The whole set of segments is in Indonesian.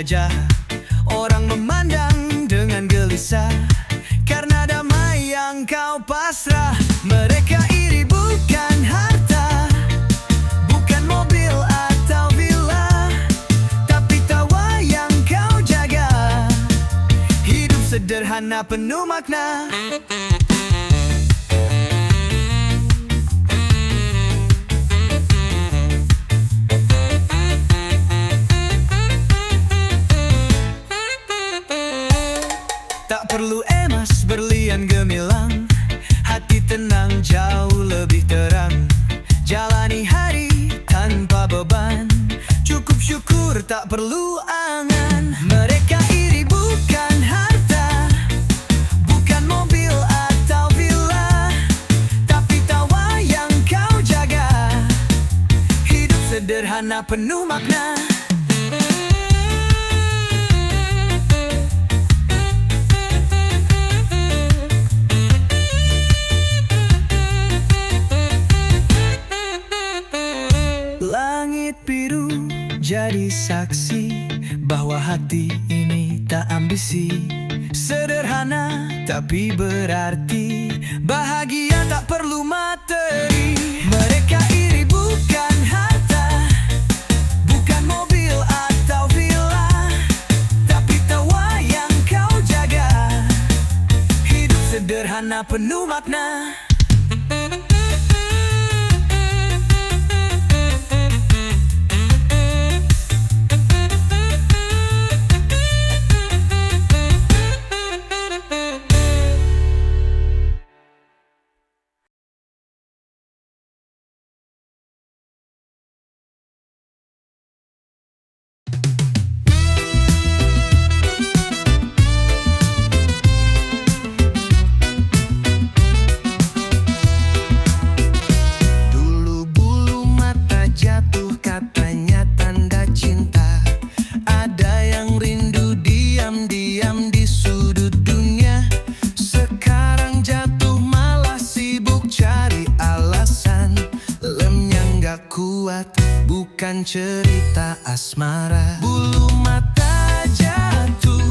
gajah. Orang memandang dengan gelisah karena damai yang kau pasrah. Mereka iri bukan harta, bukan mobil atau villa, tapi tawa yang kau jaga. Hidup sederhana penuh makna. Tak perlu emas, berlian gemilang, hati tenang jauh lebih terang. Jalani hari tanpa beban, cukup syukur tak perlu angan. Mereka iri bukan harta, bukan mobil atau villa, tapi tawa yang kau jaga. Hidup sederhana penuh makna. Langit biru jadi saksi bahwa hati ini tak ambisi. Sederhana tapi berarti, bahagia tak perlu materi. Mereka iri bukan harta, bukan mobil atau villa, tapi tawa yang kau jaga. Hidup sederhana penuh makna. Bukan cerita asmara. Bulu mata jatuh,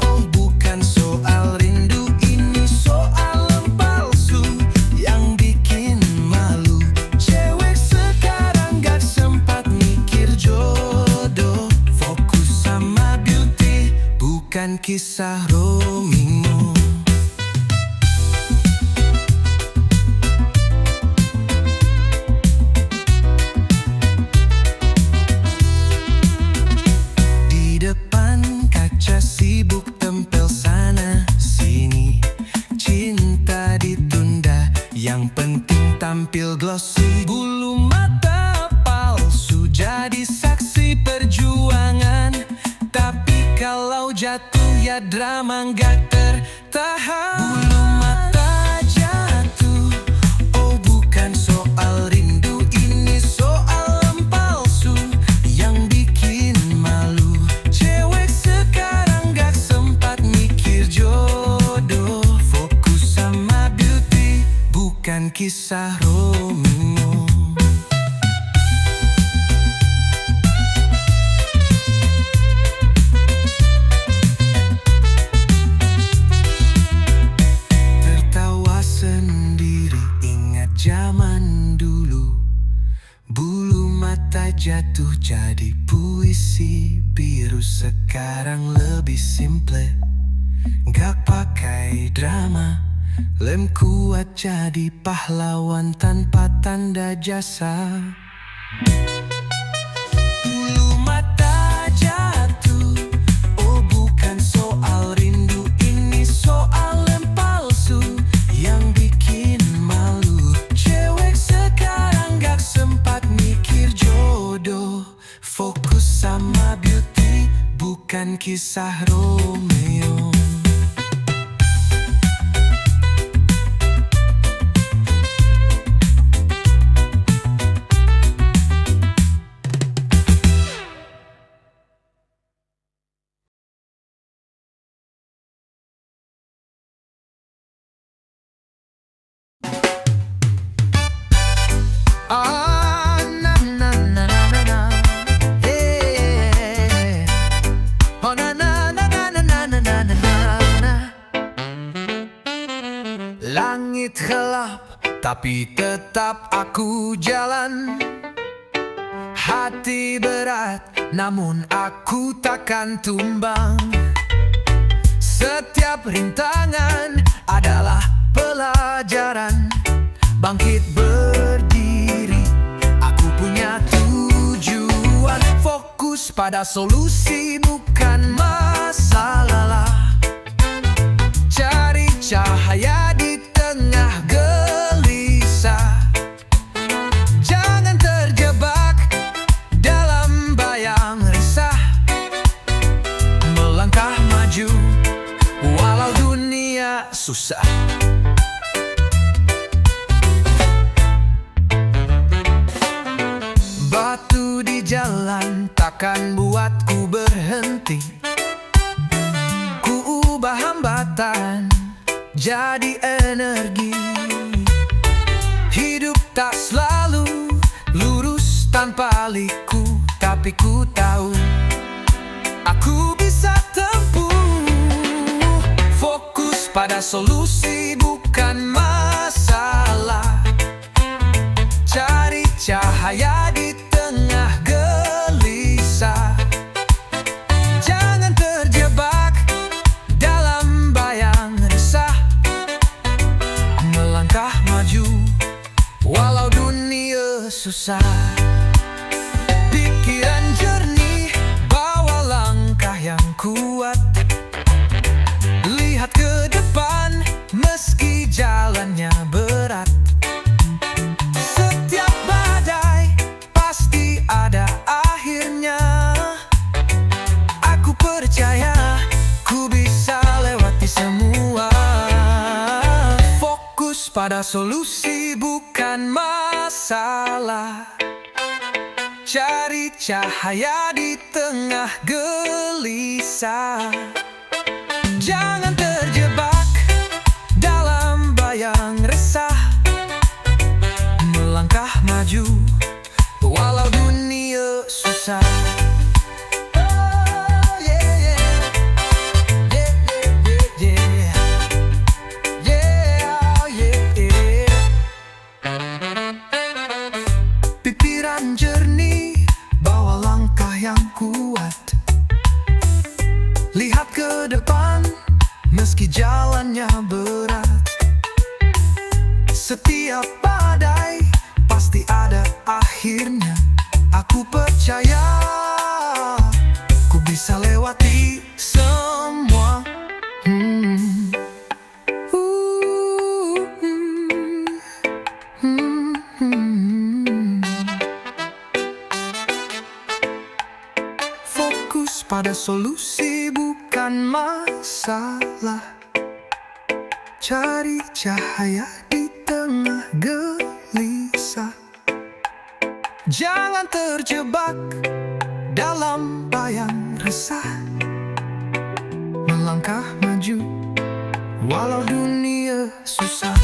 oh bukan soal rindu, ini soal lem palsu yang bikin malu. Cewek sekarang gak sempat mikir jodoh, fokus sama beauty, bukan kisah Romeo. Sibuk tempel sana sini, cinta ditunda, yang penting tampil glossy. Bulu mata palsu jadi saksi perjuangan, tapi kalau jatuh ya drama nggak tertahan. Bulu mata jatuh, oh bukan soal rindu, ini soal lem palsu yang bikin malu. Cewek sekarang gak sempat mikir jodoh, fokus sama beauty, bukan kisah Romeo. Tertawa sendiri, ingat zaman dulu. Bulu mata jatuh jadi puisi biru, sekarang lebih simple, gak pakai drama. Lem kuat jadi pahlawan tanpa tanda jasa. Bulu mata jatuh, oh bukan soal rindu, ini soal lem palsu yang bikin malu. Cewek sekarang gak sempat mikir jodoh, fokus sama beauty, bukan kisah Romeo. Tapi tetap aku jalan. Hati berat, namun aku takkan tumbang. Setiap rintangan adalah pelajaran. Bangkit berdiri, aku punya tujuan. Fokus pada solusi, bukan masalah. Cari cahaya di tengah gelisah. Jangan terjebak dalam bayang resah. Melangkah maju walau dunia susah. Batu di jalan takkan buatku berhenti. Ku ubah hambatan jadi energi. Hidup tak selalu lurus tanpa liku, tapi ku tahu aku bisa tempuh. Fokus pada solusi, bukan masalah. Cari cahaya di tengah gelisah. Jangan terjebak dalam bayang resah. Melangkah maju walau dunia susah. Pikiran jernih, bawa langkah yang kuat. Lihat ke depan meski jalannya berat. Setiap badai pasti ada akhirnya. Aku percaya ku bisa lewati semua. Fokus pada solusi, bukan masalah. Cari cahaya di tengah gelisah. Jangan terjebak dalam bayang resah. Melangkah maju walau dunia susah. Oh, yeah, yeah. Yeah, yeah, yeah, yeah. Yeah, yeah. Pikiran jernih, bawa langkah yang kuat. Lihat ke depan meski jalannya berat. Setiap badai pasti ada akhirnya. Aku percaya ku bisa lewati semua. Fokus pada solusi, bukan masalah. Cari cahaya di tengah gelisah. Jangan terjebak dalam bayang resah. Melangkah maju walau dunia susah.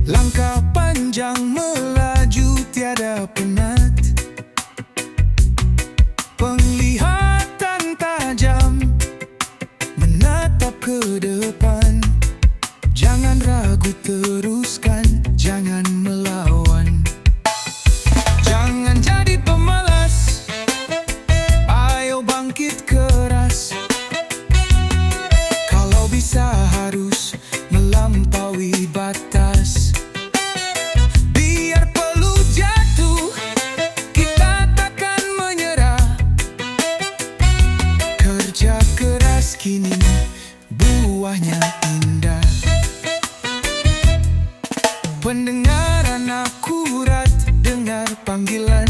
Langkah panjang melaju tiada penat. Penglihatan tajam menatap ke depan. Jangan ragu, teruskan, jangan melawan. Jangan jadi pemalas, ayo bangkit keras. Kalau bisa harus melampaui batas. Biar perlu jatuh, kita takkan menyerah. Kerja keras kini buahnya indah. Pendengaran akurat, dengar panggilan.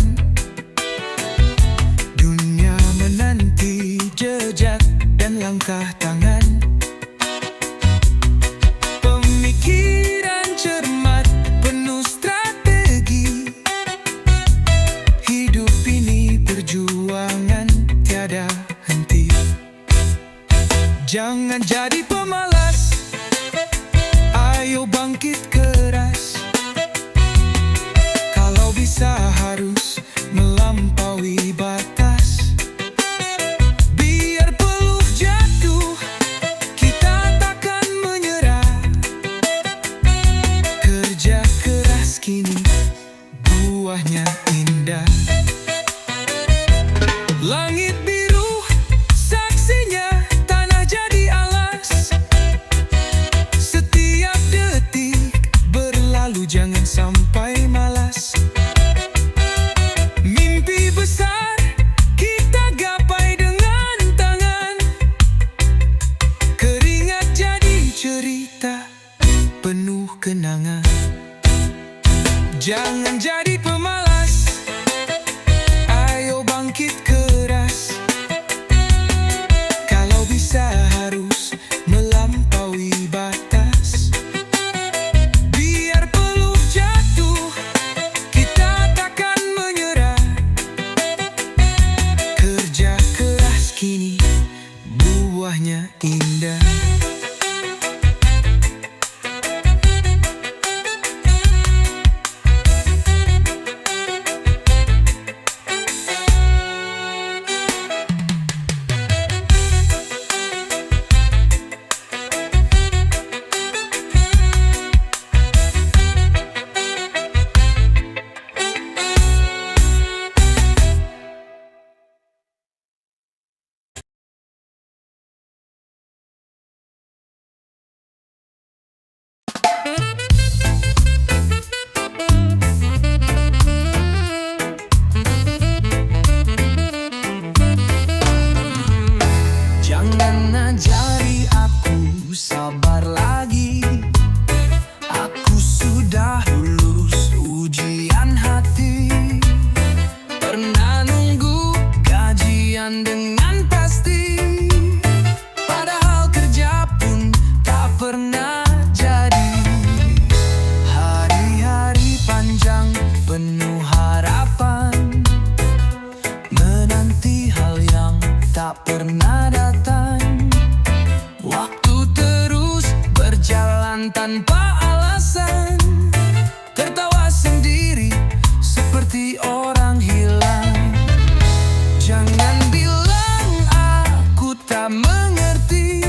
selangkah tangan. Pemikiran cermat penuh strategi. Hidup ini perjuangan tiada henti. Jangan jadi pemalas, ayo bangkit keras. Kalau bisa harus melampaui batas. Biar peluh jatuh, kita takkan menyerah. Kerja keras kini buahnya indah. Langit biru saksinya, tanah jadi alas. Setiap detik berlalu, jangan sampai malas. Mimpi besar kita gapai dengan tangan. Keringat jadi cerita penuh kenangan. Jangan jadi pemalas, ayo bangkit keras. Kalau bisa harus melampaui batas. Biar peluh jatuh, kita takkan menyerah. Kerja keras kini buahnya indah. Jangan ajari aku sabar lagi. Aku sudah lulus ujian hati. Pernah nunggu gajian dengan pasti. Padahal kerja pun tak pernah jadi. Hari-hari panjang penuh harapan, menanti hal yang tak pernah datang. Waktu terus berjalan tanpa alasan. Tertawa sendiri seperti orang hilang. Jangan bilang aku tak mengerti.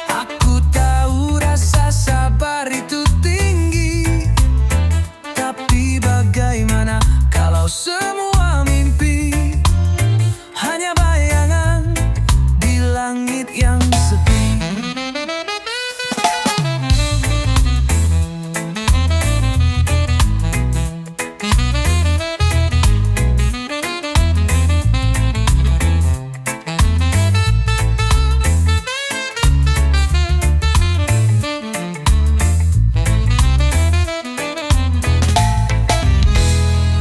Aku tahu rasa sabar itu tinggi. Tapi bagaimana kalau semua mimpi hanya bayangan di langit yang sepi.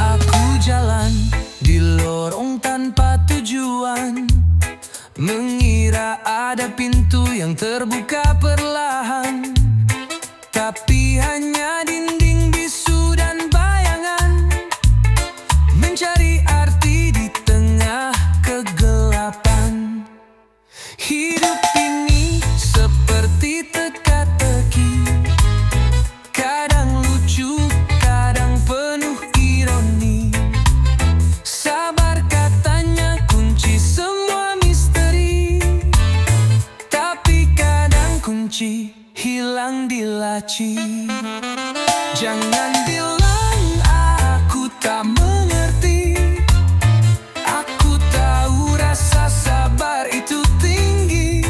Aku jalan di lorong tanpa tujuan, mengira ada pintu yang terbuka perlahan. Tapi hanya dinding bisu dan bayangan, mencari arti di tengah kegelapan. Hidup ini seperti teka-teki, kadang lucu, kadang penuh ironi. Sabar katanya kunci semua misteri, tapi kadang kunci hilang di laci. Jangan bilang aku tak mengerti. Aku tahu rasa sabar itu tinggi.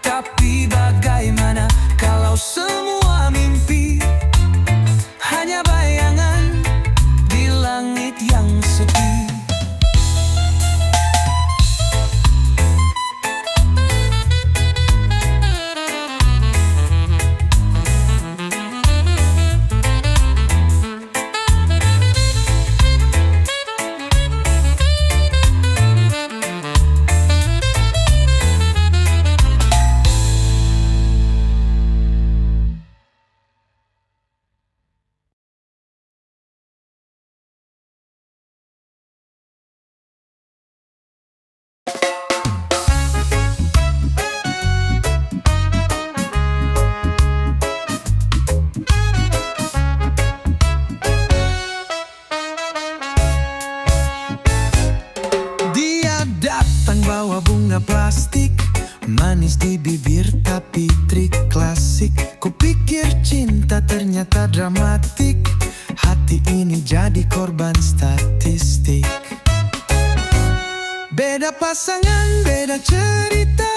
Tapi bagaimana kalau semua mimpi hanya bayangan di langit yang sepi. plastik, manis di bibir tapi trik klasik. Kupikir cinta ternyata dramatik, hati ini jadi korban statistik. Beda pasangan, beda cerita,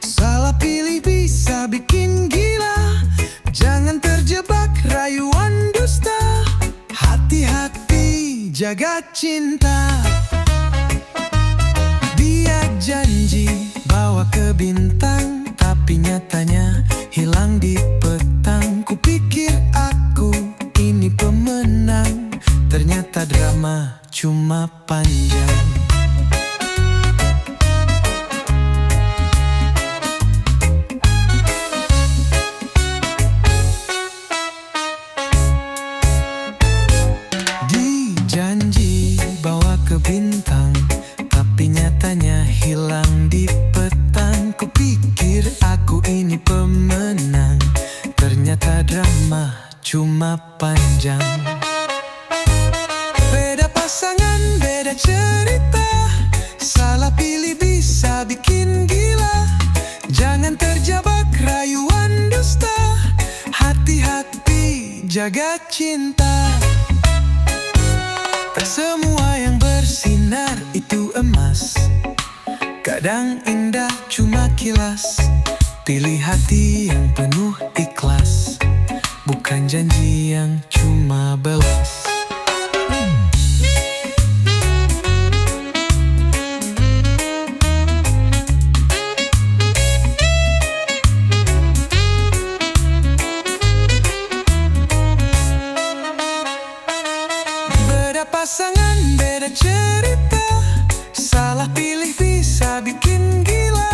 salah pilih bisa bikin gila. Jangan terjebak rayuan dusta, hati-hati jaga cinta. Dia janji bawa ke bintang, tapi nyatanya hilang di petang. Kupikir aku ini pemenang, ternyata drama cuma panjang. Janji bawa ke bintang, tapi nyatanya hilang di petang. Kupikir aku ini pemenang, ternyata drama cuma panjang. Beda pasangan, beda cerita, salah pilih bisa bikin gila. Jangan terjebak rayuan dusta, hati-hati jaga cinta. Tak semua yang bersinar itu emas, kadang indah cuma kilas. Pilih hati yang penuh ikhlas, bukan janji yang cuma belas. Pasangan beda cerita, salah pilih bisa bikin gila.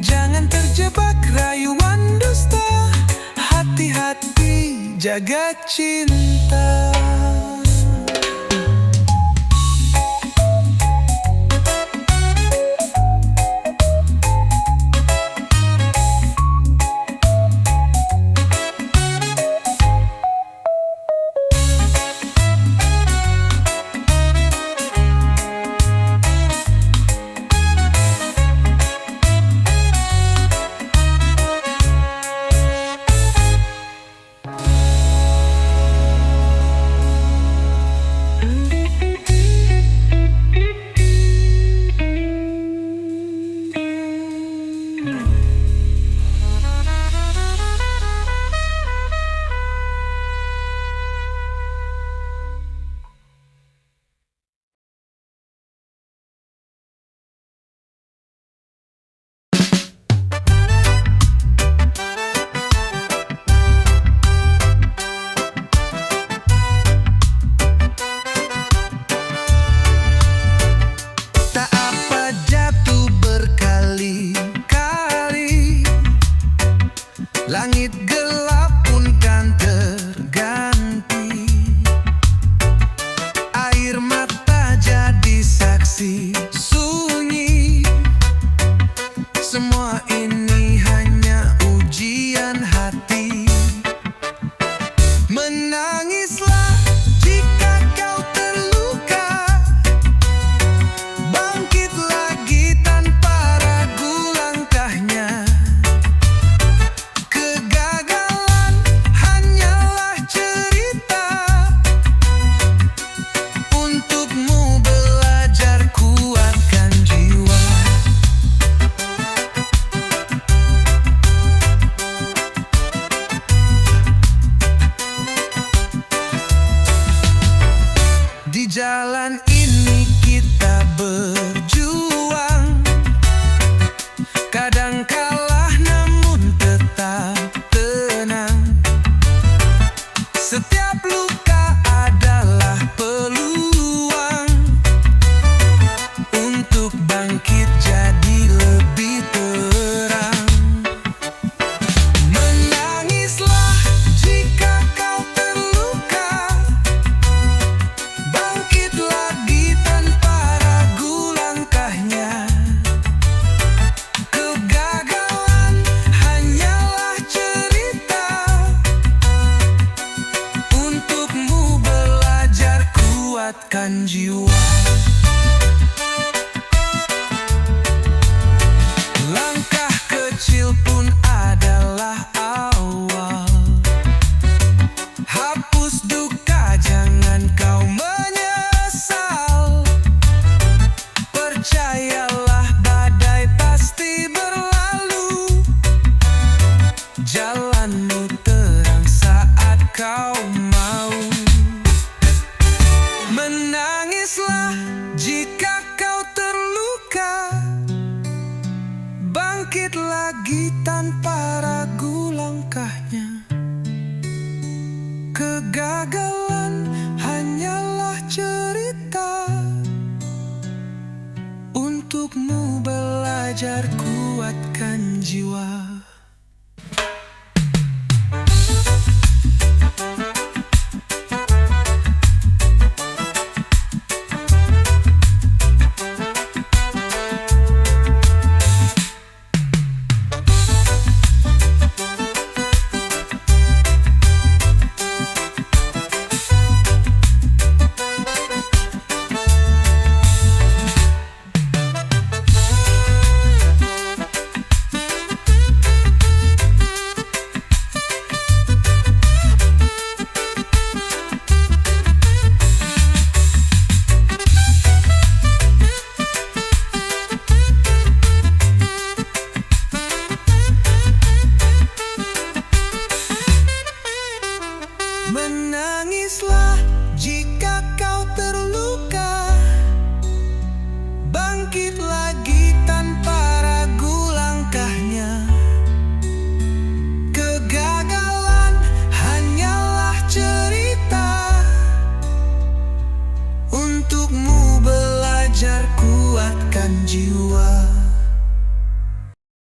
Jangan terjebak rayuan dusta, hati-hati jaga cinta. bangkit lagi tanpa ragu langkahnya. Kegagalan hanyalah cerita untukmu belajar kuatkan jiwa.